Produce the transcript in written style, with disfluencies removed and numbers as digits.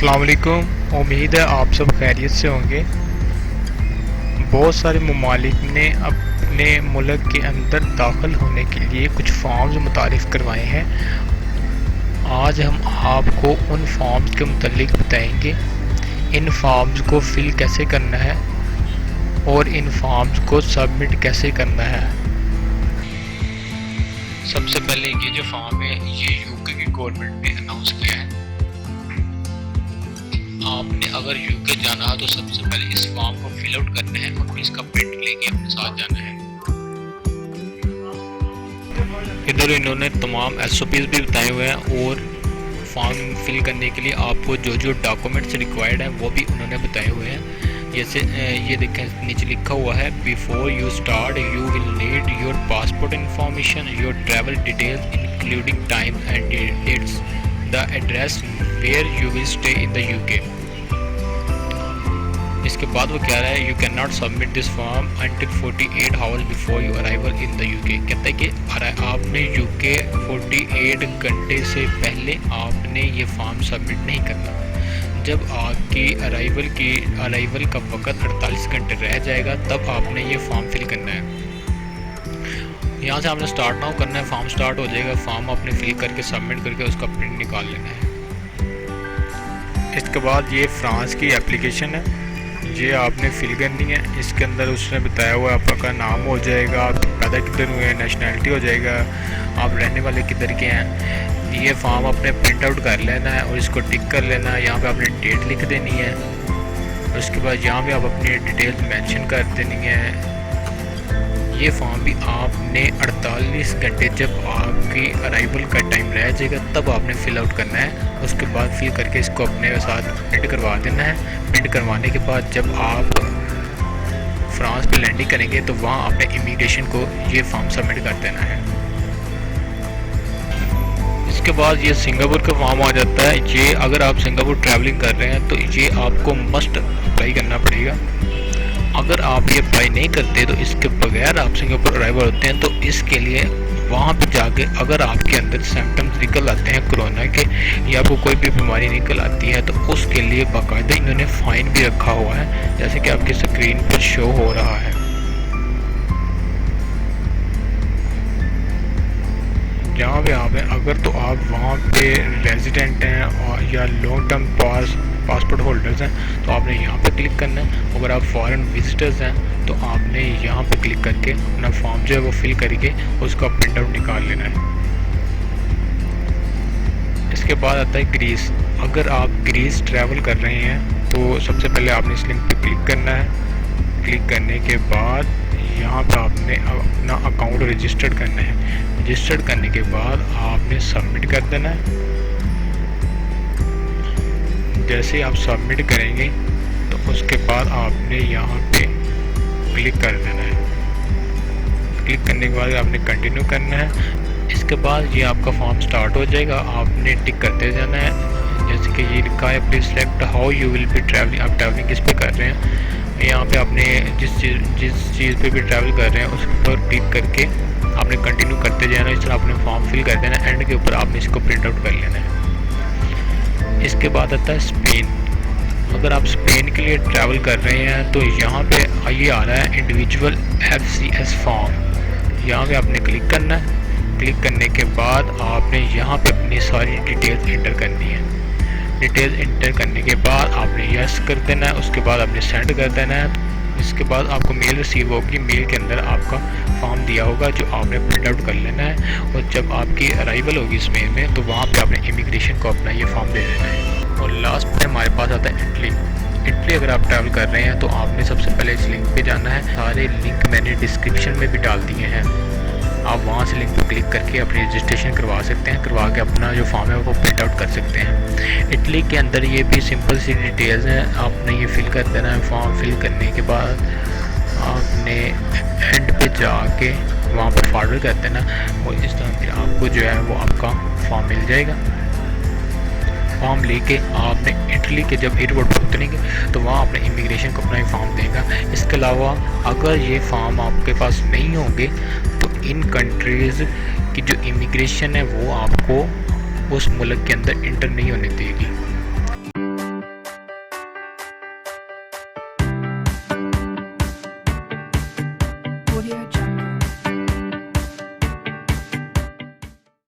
अस्सलाम वालेकुम। उम्मीद है आप सब खैरियत से होंगे। बहुत सारे ममालिक ने अपने मुल्क के अंदर दाखिल होने के लिए कुछ फॉर्म्स मुतारिफ़ करवाए हैं। आज हम आपको उन फॉर्म्स के मुतालिक बताएंगे, इन फॉर्म्स को फिल कैसे करना है और इन फॉर्म्स को सबमिट कैसे करना है। सबसे पहले ये जो फॉर्म है ये यूके की गवर्नमेंट ने अनाउंस किया है। आपने अगर यूके जाना है तो सबसे पहले इस फॉर्म को फिल आउट करना है और फिर इसका प्रिंट लेके अपने साथ जाना है। इधर इन्होंने तमाम एसओपीज भी बताए हुए हैं और फॉर्म फिल करने के लिए आपको जो जो डॉक्यूमेंट्स रिक्वायर्ड हैं वो भी उन्होंने बताए हुए हैं। जैसे ये देखें नीचे लिखा हुआ है, before you start you will need your passport information, your travel details including time and dates, the address where you will stay in the UK. इसके बाद वो कह रहा है, you can not submit this form until 48 hours before you arrival in the UK. कहता है कि आपने यूके 48 घंटे से पहले आपने ये फॉर्म सबमिट नहीं करना। जब आपकी अराइवल का वक़्त 48 घंटे रह जाएगा तब आपने ये फॉर्म फिल करना है। यहाँ से आपने स्टार्ट नाउ करना है, फॉर्म स्टार्ट हो जाएगा। फॉर्म आपने फिल करके सबमिट करके उसका प्रिंट निकाल लेना है। इसके बाद ये फ्रांस की एप्लीकेशन है, ये आपने फिल करनी है। इसके अंदर उसने बताया हुआ आपका नाम हो जाएगा, आप पैदा किधर हुए हैं, नेशनैलिटी हो जाएगा, आप रहने वाले किधर के हैं। ये फॉर्म आपने प्रिंट आउट कर लेना है और इसको टिक कर लेना है। यहाँ पे आपने डेट लिख देनी है और उसके बाद यहाँ पे आप अपनी डिटेल्स मेंशन कर देनी है। ये फॉर्म भी आपने 48 घंटे जब आपकी अराइवल का टाइम रह जाएगा तब आपने फिल आउट करना है। उसके बाद फिल करके इसको अपने साथ प्रिंट करवा देना है। प्रिंट करवाने के बाद जब आप फ्रांस पे लैंडिंग करेंगे तो वहाँ आपने इमिग्रेशन को ये फॉर्म सबमिट कर देना है। इसके बाद ये सिंगापुर का फॉर्म आ जाता है। ये अगर आप सिंगापुर ट्रैवलिंग कर रहे हैं तो ये आपको मस्ट अप्लाई करना पड़ेगा। अगर आप ये अप्लाई नहीं करते तो इसके बगैर आप सिंगापुर अराइवल होते हैं तो इसके लिए वहाँ पे जाके अगर आपके अंदर सिम्टम्स निकल आते हैं कोरोना के या आपको कोई भी बीमारी निकल आती है तो उसके लिए बाकायदा इन्होंने फ़ाइन भी रखा हुआ है, जैसे कि आपकी स्क्रीन पर शो हो रहा है। जहाँ पे आप हैं अगर तो आप वहाँ पे रेजिडेंट हैं और या लॉन्ग टर्म पासपोर्ट होल्डर्स हैं तो आपने यहाँ पे क्लिक करना है। अगर आप फॉरेन विजिटर्स हैं तो आपने यहाँ पे क्लिक करके अपना फॉर्म जो है वो फिल करके उसका प्रिंट आउट निकाल लेना है। इसके बाद आता है ग्रीस। अगर आप ग्रीस ट्रैवल कर रहे हैं तो सबसे पहले आपने इस लिंक पे क्लिक करना है। क्लिक करने के बाद यहाँ पर आपने अपना अकाउंट रजिस्टर्ड करना है। रजिस्टर्ड करने के बाद आपने सबमिट कर देना है। जैसे आप सबमिट करेंगे तो उसके बाद आपने यहाँ पे क्लिक कर देना है। क्लिक करने के बाद आपने कंटिन्यू करना है। इसके बाद ये आपका फॉर्म स्टार्ट हो जाएगा, आपने टिक करते जाना है। जैसे कि ये लिखा है, please select how you will be travelling. आप ट्रैवलिंग किस पे कर रहे हैं, यहाँ पे आपने जिस चीज़ पे भी ट्रैवल कर रहे हैं उस पर क्लिक करके आपने कंटिन्यू करते जाना। इस तरह आपने फॉर्म फिल कर देना। एंड के ऊपर आपने इसको प्रिंट आउट कर लेना है। इसके बाद आता है स्पेन। अगर आप स्पेन के लिए ट्रैवल कर रहे हैं तो यहाँ पे ये आ रहा है इंडिविजुअल FCS फॉर्म। यहाँ पे आपने क्लिक करना है। क्लिक करने के बाद आपने यहाँ पे अपनी सारी डिटेल्स इंटर करनी है। डिटेल्स इंटर करने के बाद आपने यस कर देना है। उसके बाद आपने सेंड कर देना है। इसके बाद आपको मेल रिसीव होगी। मेल के अंदर आपका फॉर्म दिया होगा जो आपने प्रिंट आउट कर लेना है। और जब आपकी अराइवल होगी स्पेन में तो वहाँ पे आपने इमिग्रेशन को अपना ये फॉर्म दे देना है। और लास्ट में हमारे पास आता है इटली। इटली अगर आप ट्रैवल कर रहे हैं तो आपने सबसे पहले इस लिंक पे जाना है। सारे लिंक मैंने डिस्क्रिप्शन में भी डाल दिए हैं, आप वहाँ से लिंक पर क्लिक करके अपनी रजिस्ट्रेशन करवा सकते हैं। करवा के अपना जो फॉर्म है वो प्रिंट आउट कर सकते हैं। इटली के अंदर ये भी सिंपल सी डिटेल्स हैं, आपने ये फिल कर देना है। फॉर्म फिल करने के बाद आपने एंड पे जाके वहाँ पर फॉरवर्ड कर देना। और इस तरह फिर आपको जो है वो आपका फॉर्म मिल जाएगा। फॉर्म लेके आपने इटली के जब एयरपोर्ट पर उतरेंगे तो वहाँ अपने इमिग्रेशन को अपना ही फॉर्म देगा। इसके अलावा अगर ये फॉर्म आपके पास नहीं होंगे तो इन कंट्रीज़ की जो इमिग्रेशन है वो आपको उस मुल्क के अंदर इंटर नहीं होने देगी। Audio Jungle.